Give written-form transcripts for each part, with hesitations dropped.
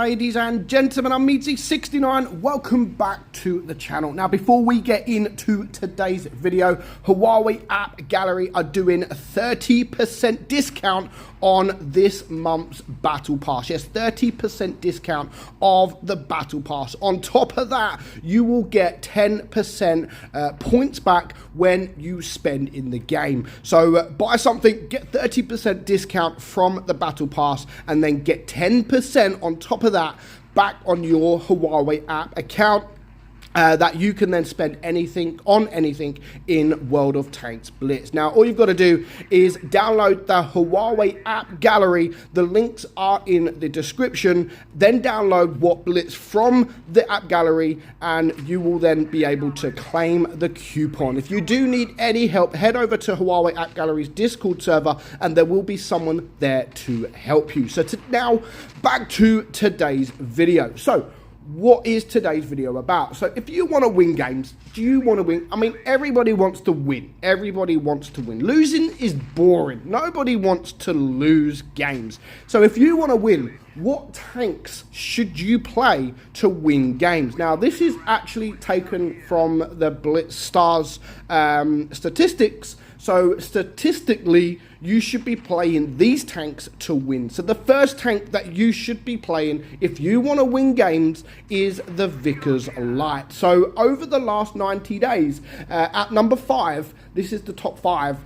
ladies and gentlemen, I'm Meadsy69. Welcome back to the channel. Now, before we get into today's video, Huawei App Gallery are doing a 30% discount on this month's Battle Pass. Yes, 30% discount of the Battle Pass. On top of that, you will get 10% points back when you spend in the game. So buy something, get 30% discount from the Battle Pass, and then get 10% on top of that back on your Huawei app account. That you can then spend anything in World of Tanks Blitz. Now, all you've got to do is download the Huawei App Gallery. The links are in the description. Then download What Blitz from the App Gallery, and you will then be able to claim the coupon. If you do need any help, head over to Huawei App Gallery's Discord server, and there will be someone there to help you. So now, back to today's video. So, what is today's video about? So if you want to win games, do you want to win? I mean, everybody wants to win. Everybody wants to win. Losing is boring. Nobody wants to lose games. So if you want to win, what tanks should you play to win games? Now, this is actually taken from the Blitz Stars statistics. So statistically, you should be playing these tanks to win. So the first tank that you should be playing if you want to win games is the Vickers Lite. So over the last 90 days, at number 5, this is the top 5,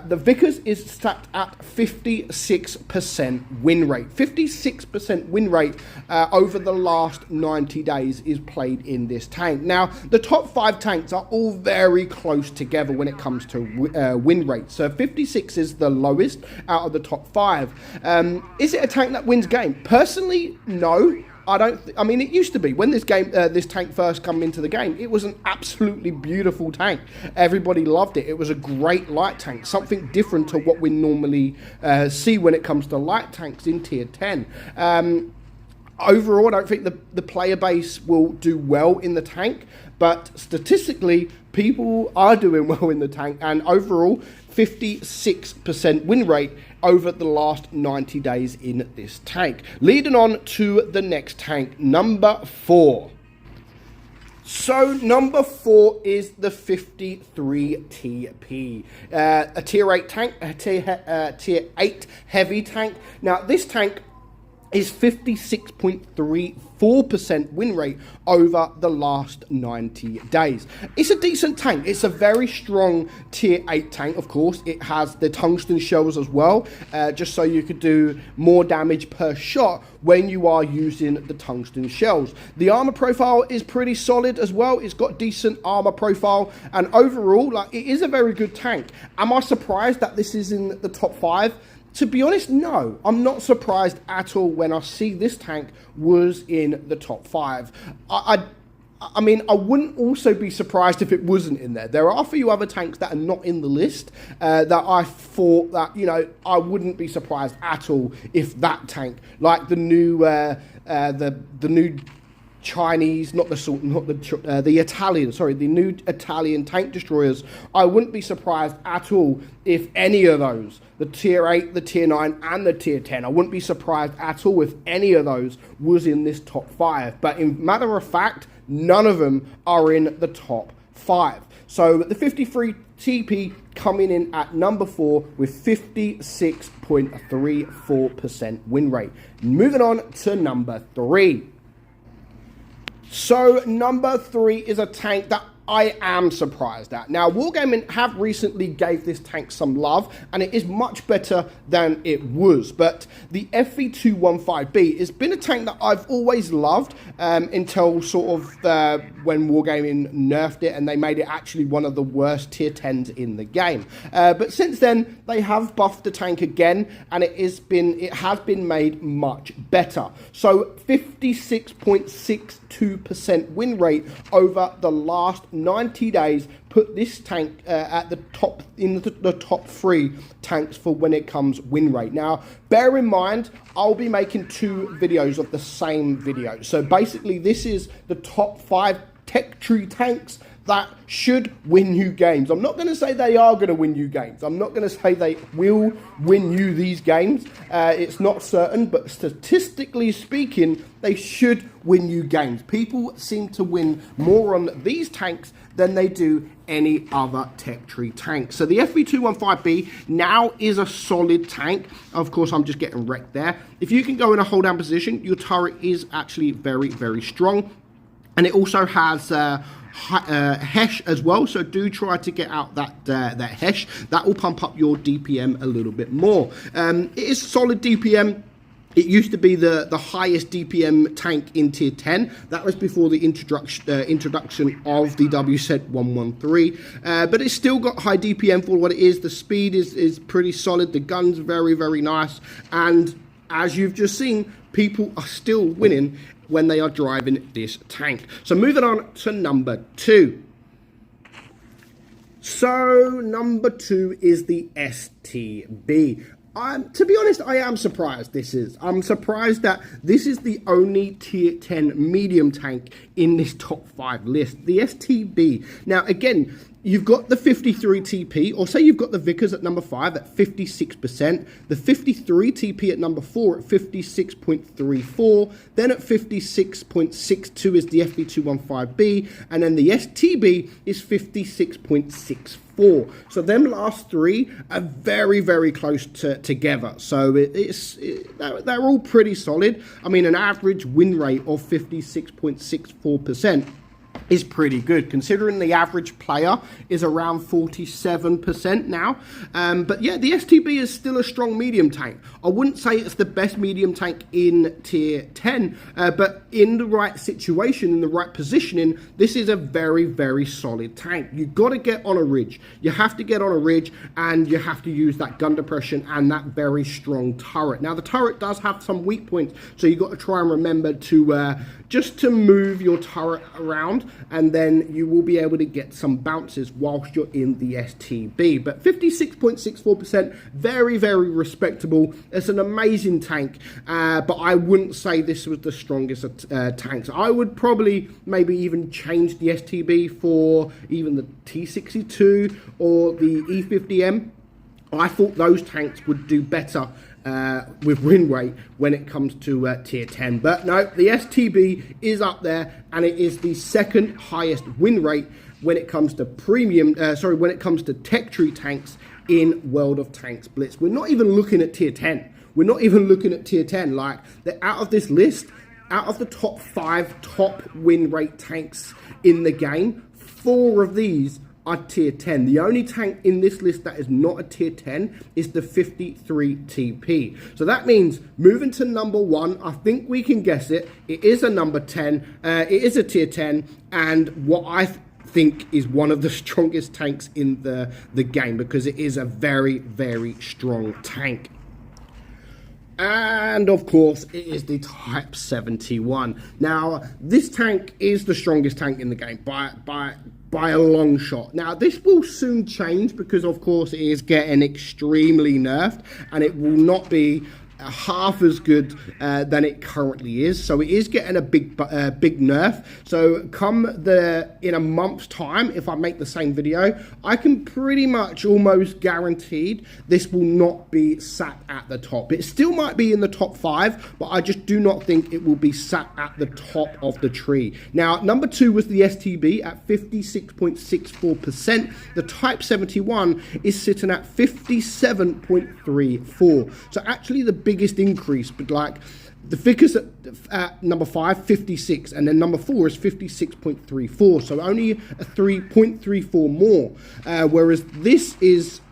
the Vickers is stacked at 56% win rate. 56% win rate over the last 90 days is played in this tank. Now, the top 5 tanks are all very close together when it comes to win rate. So 56 is the lowest out of the top 5. Is it a tank that wins game? Personally, no. I don't. I mean, it used to be when this tank first came into the game. It was an absolutely beautiful tank. Everybody loved it. It was a great light tank, something different to what we normally see when it comes to light tanks in tier 10. Overall, I don't think the player base will do well in the tank, but statistically, people are doing well in the tank, and overall, 56% win rate over the last 90 days in this tank. Leading on to the next tank, number 4. So number 4 is the 53 TP, a tier 8 tank, a tier 8 heavy tank. Now this tank is 56.34% win rate over the last 90 days. It's a decent tank. It's a very strong tier 8 tank, of course. It has the tungsten shells as well, just so you could do more damage per shot when you are using the tungsten shells. The armor profile is pretty solid as well. It's got decent armor profile, and overall, like, it is a very good tank. Am I surprised that this is in the top 5? To be honest, no. I'm not surprised at all when I see this tank was in the top 5. I mean, I wouldn't also be surprised if it wasn't in there. There are a few other tanks that are not in the list that I thought that, you know, I wouldn't be surprised at all if that tank, like the new, the new Chinese, the new Italian tank destroyers, I wouldn't be surprised at all if any of those, the tier 8, the tier 9, and the tier 10, I wouldn't be surprised at all if any of those was in this top 5. But in matter of fact, none of them are in the top 5. So the 53 TP coming in at number 4 with 56.34% win rate. Moving on to number 3. So number 3 is a tank that I am surprised at. Now, Wargaming have recently gave this tank some love, and it is much better than it was. But the FV215B has been a tank that I've always loved until sort of when Wargaming nerfed it and they made it actually one of the worst tier 10s in the game. But since then, they have buffed the tank again, and it has been made much better. So 56.62% win rate over the last 90 days put this tank at the top, in the top 3 tanks for when it comes win rate. Now, bear in mind, I'll be making 2 videos of the same video. So basically, this is the top 5 tech tree tanks that should win you games. I'm not going to say they are going to win you games. I'm not going to say they will win you these games. It's not certain, but statistically speaking, they should win you games. People seem to win more on these tanks than they do any other tech tree tank. So the FV215B now is a solid tank. Of course, I'm just getting wrecked there. If you can go in a hold down position, your turret is actually very, very strong. And it also has HESH as well, so do try to get out that HESH. That will pump up your DPM a little bit more. It is solid DPM. It used to be the highest DPM tank in tier 10. That was before the introduction of the WZ 113. But it's still got high DPM for what it is. The speed is pretty solid. The gun's very, very nice. And as you've just seen, people are still winning when they are driving this tank. So moving on to number 2. So number 2 is the STB. To be honest, I am surprised I'm surprised that this is the only tier 10 medium tank in this top 5 list, the STB. Now, again, you've got the 53 TP, or say you've got the Vickers at number 5 at 56%, the 53 TP at number 4 at 56.34, then at 56.62 is the FV215B, and then the STB is 56.64. So them last three are very, very close together. So they're all pretty solid. I mean, an average win rate of 56.64% is pretty good, considering the average player is around 47% now. But yeah, the STB is still a strong medium tank. I wouldn't say it's the best medium tank in tier 10, but in the right situation, in the right positioning, this is a very, very solid tank. You've got to get on a ridge. You have to get on a ridge, and you have to use that gun depression and that very strong turret. Now, the turret does have some weak points, so you've got to try and remember to just to move your turret around, and then you will be able to get some bounces whilst you're in the STB. But 56.64%, very, very respectable. It's an amazing tank, but I wouldn't say this was the strongest tanks. I would probably maybe even change the STB for even the T62 or the E50M. I thought those tanks would do better with win rate when it comes to tier 10. But no, the STB is up there, and it is the second highest win rate when it comes to when it comes to tech tree tanks in World of Tanks Blitz. We're not even looking at tier 10. We're not even looking at tier 10. Like, out of this list, out of the top 5 top win rate tanks in the game, 4 of these are tier 10. The only tank in this list that is not a tier 10 is the 53 TP. So that means moving to number 1, I think we can guess it. It is a number 10. It is a tier 10, and what I think is one of the strongest tanks in the game, because it is a very, very strong tank. And of course, it is the Type 71. Now, this tank is the strongest tank in the game by a long shot. Now, this will soon change, because of course it is getting extremely nerfed, and it will not be half as good than it currently is. So it is getting a big nerf. So come in a month's time, if I make the same video, I can pretty much almost guaranteed this will not be sat at the top. It still might be in the top 5, but I just do not think it will be sat at the top of the tree. Now, number 2 was the STB at 56.64%. The Type 71 is sitting at 57.34. So actually the biggest increase, but like the Vickers at number 5, 56, and then number 4 is 56.34, so only a 3.34 more, whereas this is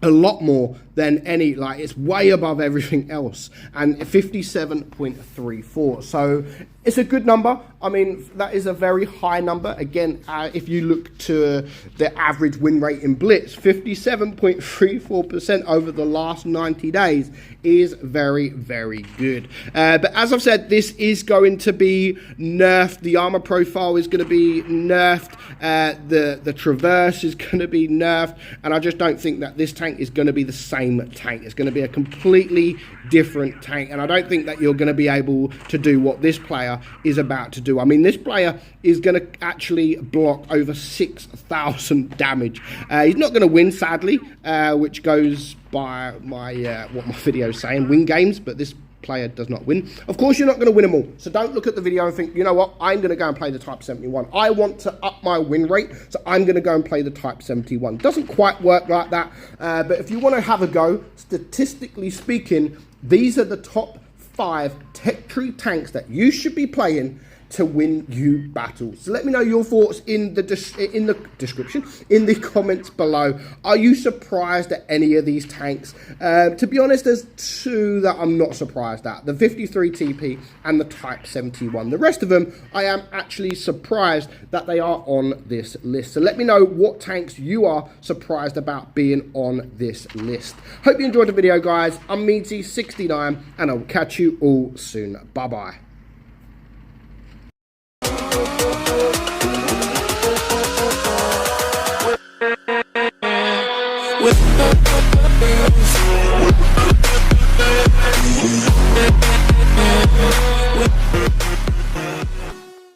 a lot more than any, like, it's way above everything else, and 57.34. So it's a good number. I mean, that is a very high number. Again, if you look to the average win rate in Blitz, 57.34% over the last 90 days is very, very good. But as I've said, this is going to be nerfed. The armor profile is going to be nerfed. The traverse is going to be nerfed, and I just don't think that this tank is going to be the same same tank. It's going to be a completely different tank, and I don't think that you're going to be able to do what this player is about to do. I mean, this player is going to actually block over 6,000 damage. He's not going to win, sadly, which goes by my what my video is saying, win games, but this player does not win. Of course, you're not going to win them all, so don't look at the video and think, you know what, I'm going to go and play the Type 71. I want to up my win rate, so I'm going to go and play the Type 71. Doesn't quite work like that, but if you want to have a go, statistically speaking, these are the top 5 tech tree tanks that you should be playing to win you battles. So let me know your thoughts in the description, in the comments below. Are you surprised at any of these tanks? To be honest, there's 2 that I'm not surprised at. The 53 TP and the Type 71. The rest of them, I am actually surprised that they are on this list. So let me know what tanks you are surprised about being on this list. Hope you enjoyed the video, guys. I'm Meadsy69, and I'll catch you all soon. Bye-bye. With